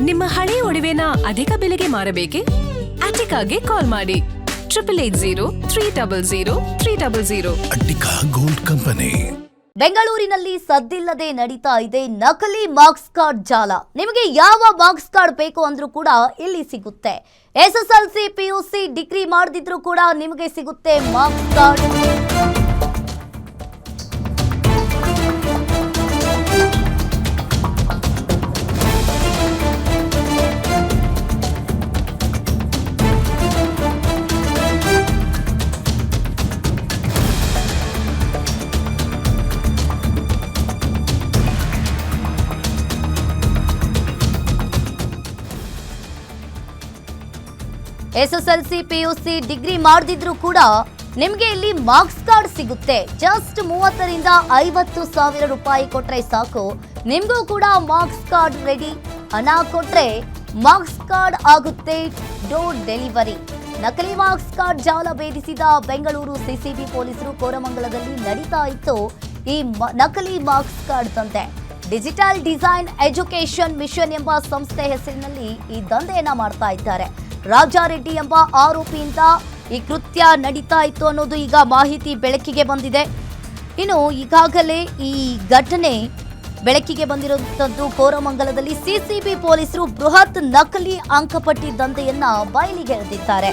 ನಿಮ್ಮ ಹಳೆಯ ಒಡವೆನ ಅಧಿಕ ಬೆಲೆಗೆ ಮಾರಬೇಕೆ? ಅಟಿಕಾಗೆ ಕಾಲ್ ಮಾಡಿ 8803000300. Attica gold company. ಬೆಂಗಳೂರಿನಲ್ಲಿ ಸದ್ದಿಲ್ಲದೆ ನಡೀತಾ ಇದೆ ನಕಲಿ ಮಾರ್ಕ್ಸ್ ಕಾರ್ಡ್ ಜಾಲ. ನಿಮಗೆ ಯಾವ ಮಾರ್ಕ್ಸ್ ಕಾರ್ಡ್ ಬೇಕು ಅಂದ್ರೂ ಕೂಡ ಇಲ್ಲಿ ಸಿಗುತ್ತೆ. SSLC PUC ಡಿಗ್ರಿ ಮಾಡದಿದ್ರೂ ಕೂಡ ನಿಮಗೆ ಸಿಗುತ್ತೆ marks card. SSLC PUC degree ಮಾಡದಿದ್ರೂ ಕೂಡ ನಿಮಗೆ ಇಲ್ಲಿ ಮಾರ್ಕ್ಸ್ ಕಾರ್ಡ್ ಸಿಗುತ್ತೆ. ಜಸ್ಟ್ 30 ರಿಂದ 50 ಸಾವಿರ ರೂಪಾಯಿ ಕೊಟ್ರೆ ಸಾಕು, ನಿಮಗೂ ಕೂಡ ಮಾರ್ಕ್ಸ್ ಕಾರ್ಡ್ ರೆಡಿ. ಹಣ ಕೊಟ್ರೆ ಮಾರ್ಕ್ಸ್ ಕಾರ್ಡ್ ಆಗುತ್ತೆ ಡೋರ್ ಡೆಲಿವರಿ. ನಕಲಿ ಮಾರ್ಕ್ಸ್ ಕಾರ್ಡ್ ಜಾಲ ಭೇದಿಸಿದ ಬೆಂಗಳೂರು ಸಿಸಿಬಿ ಪೊಲೀಸರು ಕೋರಮಂಗಲದಲ್ಲಿ ನಡೀತಾ ಇತ್ತು ಈ ನಕಲಿ ಮಾರ್ಕ್ಸ್ ಕಾರ್ಡ್ ದಂಧೆ. ಡಿಜಿಟಲ್ ಡಿಸೈನ್ ಎಜುಕೇಶನ್ ಮಿಷನ್ ಎಂಬ ಸಂಸ್ಥೆ ಹೆಸರಿನಲ್ಲಿ ಈ ದಂಧೆಯನ್ನ ಮಾಡ್ತಾ ಇದ್ದಾರೆ. ರಾಜಾರೆಡ್ಡಿ ಎಂಬ ಆರೋಪಿಯಿಂದ ಈ ಕೃತ್ಯ ನಡೀತಾ ಇತ್ತು ಅನ್ನೋದು ಈಗ ಮಾಹಿತಿ ಬೆಳಕಿಗೆ ಬಂದಿದೆ. ಇನ್ನು ಈಗಾಗಲೇ ಈ ಘಟನೆ ಬೆಳಕಿಗೆ ಬಂದಿರುವಂತದ್ದು ಕೋರಮಂಗಲದಲ್ಲಿ ಸಿಸಿಬಿ ಪೊಲೀಸರು ಬೃಹತ್ ನಕಲಿ ಅಂಕಪಟ್ಟಿ ದಂಧೆಯನ್ನ ಬಯಲಿಗೆಳೆದಿದ್ದಾರೆ.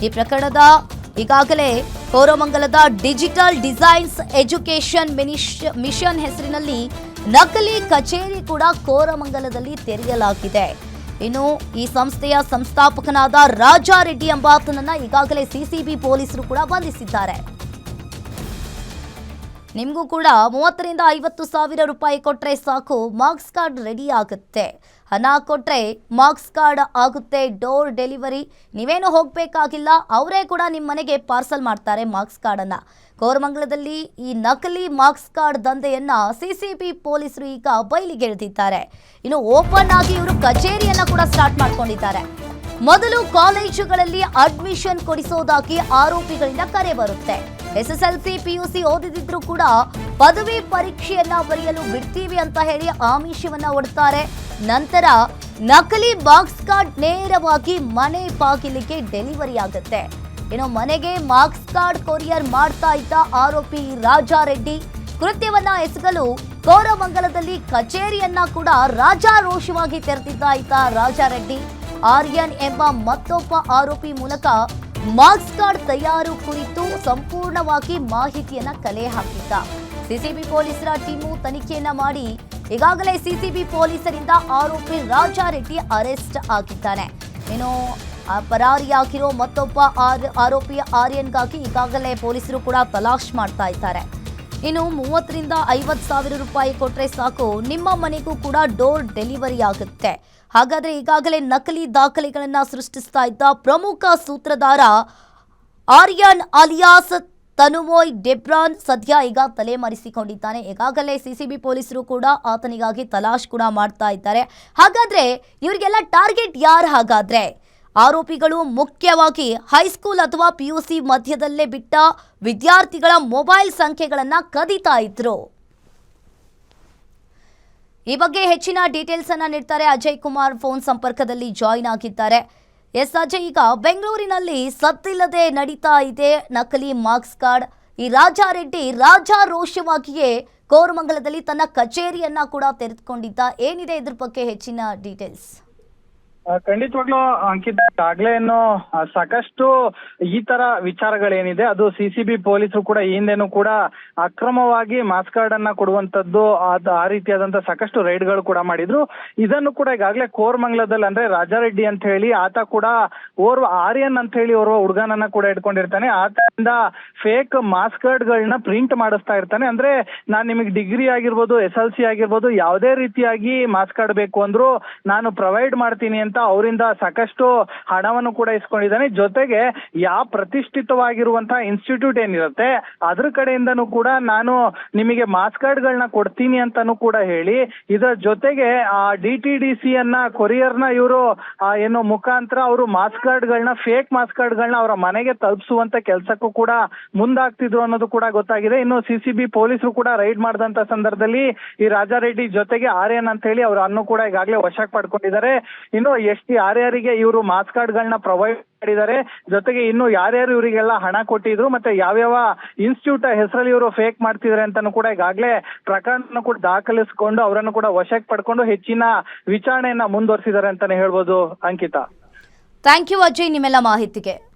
ಈ ಪ್ರಕರಣದ ಈಗಾಗಲೇ ಕೋರಮಂಗಲದ ಡಿಜಿಟಲ್ ಡಿಸೈನ್ಸ್ ಎಜುಕೇಶನ್ ಮಿಷನ್ ಹೆಸರಿನಲ್ಲಿ ನಕಲಿ ಕಚೇರಿ ಕೂಡ ಕೋರಮಂಗಲದಲ್ಲಿ ತೆರೆಯಲಾಗಿದೆ. ಇನ್ನು ಈ ಸಂಸ್ಥೆಯ ಸಂಸ್ಥಾಪಕನಾದ ರಾಜಾರೆಡ್ಡಿ ಎಂಬಾತನನ್ನ ಈಗಾಗಲೇ ಸಿಸಿಬಿ ಪೊಲೀಸರು ಕೂಡ ಬಂಧಿಸಿದ್ದಾರೆ. ನಿಮಗೂ ಕೂಡ 30 ರಿಂದ 50 ಸಾವಿರ ರೂಪಾಯಿ ಕೊಟ್ರೆ ಸಾಕು, ಮಾರ್ಕ್ಸ್ ಕಾರ್ಡ್ ರೆಡಿ ಆಗುತ್ತೆ. ಹಣ ಕೊಟ್ರೆ ಮಾರ್ಕ್ಸ್ ಕಾರ್ಡ್ ಆಗುತ್ತೆ ಡೋರ್ ಡೆಲಿವರಿ. ನೀವೇನು ಹೋಗಬೇಕಾಗಿಲ್ಲ, ಅವರೇ ಕೂಡ ನಿಮ್ಮ ಮನೆಗೆ ಪಾರ್ಸಲ್ ಮಾಡ್ತಾರೆ ಮಾರ್ಕ್ಸ್ ಕಾರ್ಡನ್ನು. ಕೋರಮಂಗಲದಲ್ಲಿ ಈ ನಕಲಿ ಮಾರ್ಕ್ಸ್ ಕಾರ್ಡ್ ದಂಧೆಯನ್ನ ಸಿಸಿಬಿ ಪೊಲೀಸರು ಈಗ ಬಯಲಿಗೆಳೆದಿದ್ದಾರೆ. ಇನ್ನು ಓಪನ್ ಆಗಿ ಇವರು ಕಚೇರಿಯನ್ನ ಕೂಡ ಸ್ಟಾರ್ಟ್ ಮಾಡ್ಕೊಂಡಿದ್ದಾರೆ. ಮೊದಲು ಕಾಲೇಜುಗಳಲ್ಲಿ ಅಡ್ಮಿಷನ್ ಕೊಡಿಸೋದಾಗಿ ಆರೋಪಿಗಳಿಂದ ಕರೆ ಬರುತ್ತೆ. SSLC PUC ಓದಿದಿದ್ರು ಕೂಡ ಪದವಿ ಪರೀಕ್ಷೆಯನ್ನ ಬರೆಯಲು ಬಿಡ್ತೀವಿ ಅಂತ ಹೇಳಿ ಆಮಿಷವನ್ನ ಒಡ್ತಾರೆ. ನಂತರ ನಕಲಿ ಮಾರ್ಕ್ಸ್ ಕಾರ್ಡ್ ನೇರವಾಗಿ ಮನೆ ಬಾಗಿಲಿಗೆ ಡೆಲಿವರಿ ಆಗುತ್ತೆ. ಇನ್ನು ಮನೆಗೆ ಮಾರ್ಕ್ಸ್ ಕಾರ್ಡ್ ಕೊರಿಯರ್ ಮಾಡ್ತಾ ಇದ್ದ ಆರೋಪಿ ರಾಜಾರೆಡ್ಡಿ ಕೃತ್ಯವನ್ನ ಎಸಗಲು ಕೋರಮಂಗಲದಲ್ಲಿ ಕಚೇರಿಯನ್ನ ಕೂಡ ರಾಜಾರೋಷವಾಗಿ ತೆರೆದಿದ್ದ ಈತ ರಾಜಾರೆಡ್ಡಿ ಆರ್ಯನ್ ಎಂಬ ಮತ್ತೊಬ್ಬ ಆರೋಪಿ ಮೂಲಕ ಮಾರ್ಕ್ಸ್ ಕಾರ್ಡ್ ತಯಾರು ಕುರಿತು ಸಂಪೂರ್ಣವಾಗಿ ಮಾಹಿತಿಯನ್ನ ಕಲೆ ಹಾಕಿದ್ದ. ಸಿಸಿಬಿ ಪೊಲೀಸರ ಟೀಮು ತನಿಖೆಯನ್ನ ಮಾಡಿ ಈಗಾಗಲೇ ಸಿಸಿಬಿ ಪೊಲೀಸರಿಂದ ಆರೋಪಿ ರಾಜಾರೆಡ್ಡಿ ಅರೆಸ್ಟ್ ಆಗಿದ್ದಾನೆ. ಇನ್ನು ಪರಾರಿಯಾಗಿರೋ ಮತ್ತೊಬ್ಬ ಆರೋಪಿ ಆರ್ಯನ್ಗಾಗಿ ಈಗಾಗಲೇ ಪೊಲೀಸರು ಕೂಡ ತಲಾಶ್ ಮಾಡ್ತಾ ಇದ್ದಾರೆ. ಇನ್ನು 30 ರಿಂದ 50 ಸಾವಿರ ರೂಪಾಯಿ ಕೊಟ್ರೆ ಸಾಕು, ನಿಮ್ಮ ಮನೆಗೂ ಕೂಡ ಡೋರ್ ಡೆಲಿವರಿ ಆಗುತ್ತೆ. ಹಾಗಾದ್ರೆ ಈಗಾಗಲೇ ನಕಲಿ ದಾಖಲೆಗಳನ್ನ ಸೃಷ್ಟಿಸ್ತಾ ಇದ್ದ ಪ್ರಮುಖ ಸೂತ್ರಧಾರ ಆರ್ಯನ್ ಅಲಿಯಾಸ್ ತನುಮೋಯ್ ಡೆಬ್ರಾನ್ ಸದ್ಯ ಈಗ ತಲೆಮರೆಸಿಕೊಂಡಿದ್ದಾನೆ. ಈಗಾಗಲೇ ಸಿಸಿಬಿ ಪೊಲೀಸರು ಕೂಡ ಆತನಿಗಾಗಿ ತಲಾಶ್ ಕೂಡ ಮಾಡ್ತಾ ಇದ್ದಾರೆ. ಹಾಗಾದ್ರೆ ಇವರಿಗೆಲ್ಲ ಟಾರ್ಗೆಟ್ ಯಾರು? ಹಾಗಾದ್ರೆ ಆರೋಪಿಗಳು ಮುಖ್ಯವಾಗಿ ಹೈಸ್ಕೂಲ್ ಅಥವಾ PUC ಮಧ್ಯದಲ್ಲೇ ಬಿಟ್ಟ ವಿದ್ಯಾರ್ಥಿಗಳ ಮೊಬೈಲ್ ಸಂಖ್ಯೆಗಳನ್ನ ಕದೀತಾ ಇದ್ರು. ಈ ಬಗ್ಗೆ ಹೆಚ್ಚಿನ ಡೀಟೇಲ್ಸ್ ಅನ್ನ ನೀಡ್ತಾರೆ ಅಜಯ್ ಕುಮಾರ್, ಫೋನ್ ಸಂಪರ್ಕದಲ್ಲಿ ಜಾಯಿನ್ ಆಗಿದ್ದಾರೆ. ಎಸ್ ಅಜಯ್, ಈಗ ಬೆಂಗಳೂರಿನಲ್ಲಿ ಸದ್ದಿಲ್ಲದೆ ನಡೀತಾ ಇದೆ ನಕಲಿ ಮಾರ್ಕ್ಸ್ ಕಾರ್ಡ್. ಈ ರಾಜಾರೆಡ್ಡಿ ರಾಜಾರೋಷವಾಗಿಯೇ ಕೋರಮಂಗಲದಲ್ಲಿ ತನ್ನ ಕಚೇರಿಯನ್ನ ಕೂಡ ತೆರೆದುಕೊಂಡಿದ್ದ. ಏನಿದೆ ಇದ್ರ ಬಗ್ಗೆ ಹೆಚ್ಚಿನ ಡೀಟೇಲ್ಸ್? ಖಂಡಿತವಾಗ್ಲೂ ಅಂಕಿತ್, ಆಗ್ಲೇ ಏನು ಸಾಕಷ್ಟು ಈ ತರ ವಿಚಾರಗಳೇನಿದೆ ಅದು ಸಿಸಿಬಿ ಪೊಲೀಸರು ಕೂಡ ಈ ಹಿಂದೆನೂ ಕೂಡ ಅಕ್ರಮವಾಗಿ ಮಾರ್ಕ್ಸ್ ಕಾರ್ಡ್ ಅನ್ನ ಕೊಡುವಂತದ್ದು ಆ ರೀತಿಯಾದಂತ ಸಾಕಷ್ಟು ರೈಡ್ಗಳು ಕೂಡ ಮಾಡಿದ್ರು. ಇದನ್ನು ಕೂಡ ಈಗಾಗಲೇ ಕೋರಮಂಗಲದಲ್ಲಿ ಅಂದ್ರೆ ರಾಜಾರೆಡ್ಡಿ ಅಂತ ಹೇಳಿ ಆತ ಕೂಡ ಓರ್ವ ಆರ್ಯನ್ ಅಂತ ಹೇಳಿ ಓರ್ವ ಹುಡುಗನನ್ನ ಕೂಡ ಇಟ್ಕೊಂಡಿರ್ತಾನೆ. ಆತನಿಂದ ಫೇಕ್ ಮಾರ್ಕ್ಸ್ ಕಾರ್ಡ್ ಗಳನ್ನ ಪ್ರಿಂಟ್ ಮಾಡಿಸ್ತಾ ಇರ್ತಾನೆ. ಅಂದ್ರೆ ನಾನ್ ನಿಮಗೆ ಡಿಗ್ರಿ ಆಗಿರ್ಬೋದು, SLC ಆಗಿರ್ಬೋದು, ಯಾವುದೇ ರೀತಿಯಾಗಿ ಮಾರ್ಕ್ಸ್ ಕಾರ್ಡ್ ಬೇಕು ಅಂದ್ರು ನಾನು ಪ್ರೊವೈಡ್ ಮಾಡ್ತೀನಿ ಅಂತ ಅಂತ ಅವರಿಂದ ಸಾಕಷ್ಟು ಹಣವನ್ನು ಕೂಡ ಇಸ್ಕೊಂಡಿದ್ದಾನೆ. ಜೊತೆಗೆ ಯಾವ ಪ್ರತಿಷ್ಠಿತವಾಗಿರುವಂತಹ ಇನ್ಸ್ಟಿಟ್ಯೂಟ್ ಏನಿರುತ್ತೆ ಅದ್ರ ಕಡೆಯಿಂದನೂ ಕೂಡ ನಾನು ನಿಮಗೆ ಮಾಸ್ ಕಾರ್ಡ್ಗಳನ್ನ ಕೊಡ್ತೀನಿ ಅಂತಾನು ಕೂಡ ಹೇಳಿ, ಇದರ ಜೊತೆಗೆ DTDC ಅನ್ನ ಕೊರಿಯರ್ನ ಇವರು ಏನೋ ಮುಖಾಂತರ ಅವರು ಮಾಸ್ ಕಾರ್ಡ್ಗಳನ್ನ ಫೇಕ್ ಮಾಸ್ ಕಾರ್ಡ್ಗಳನ್ನ ಅವರ ಮನೆಗೆ ತಲುಪಿಸುವಂತ ಕೆಲಸಕ್ಕೂ ಕೂಡ ಮುಂದಾಗ್ತಿದ್ರು ಅನ್ನೋದು ಕೂಡ ಗೊತ್ತಾಗಿದೆ. ಇನ್ನು CCB ಪೊಲೀಸರು ಕೂಡ ರೈಡ್ ಮಾಡಿದಂತ ಸಂದರ್ಭದಲ್ಲಿ ಈ ರಾಜಾರೆಡ್ಡಿ ಜೊತೆಗೆ ಆರ್ಯನ್ ಅಂತ ಹೇಳಿ ಅವರನ್ನು ಕೂಡ ಈಗಾಗಲೇ ವಶಕ್ಕೆ ಪಡ್ಕೊಂಡಿದ್ದಾರೆ. ಇನ್ನು ಯಾರ್ಯಾರಿಗೆ ಇವರು ಮಾಸ್ ಕಾರ್ಡ್ಗಳನ್ನ ಪ್ರೊವೈಡ್ ಮಾಡಿದ್ದಾರೆ, ಜೊತೆಗೆ ಇನ್ನು ಯಾರ್ಯಾರು ಇವರಿಗೆಲ್ಲ ಹಣ ಕೊಟ್ಟಿದ್ರು, ಮತ್ತೆ ಯಾವ್ಯಾವ ಇನ್ಸ್ಟಿಟ್ಯೂಟ್ ಹೆಸರಲ್ಲಿ ಇವರು ಫೇಕ್ ಮಾಡ್ತಿದ್ದಾರೆ ಅಂತಾನು ಕೂಡ ಈಗಾಗಲೇ ಪ್ರಕರಣ ಕೂಡ ದಾಖಲಿಸಿಕೊಂಡು ಅವರನ್ನು ಕೂಡ ವಶಕ್ಕೆ ಪಡ್ಕೊಂಡು ಹೆಚ್ಚಿನ ವಿಚಾರಣೆಯನ್ನ ಮುಂದುವರಿಸಿದ್ದಾರೆ ಅಂತಾನೆ ಹೇಳ್ಬೋದು. ಅಂಕಿತಾ, ಥ್ಯಾಂಕ್ ಯು ಅಜಯ್ ನಿಮ್ಮೆಲ್ಲ ಮಾಹಿತಿಗೆ.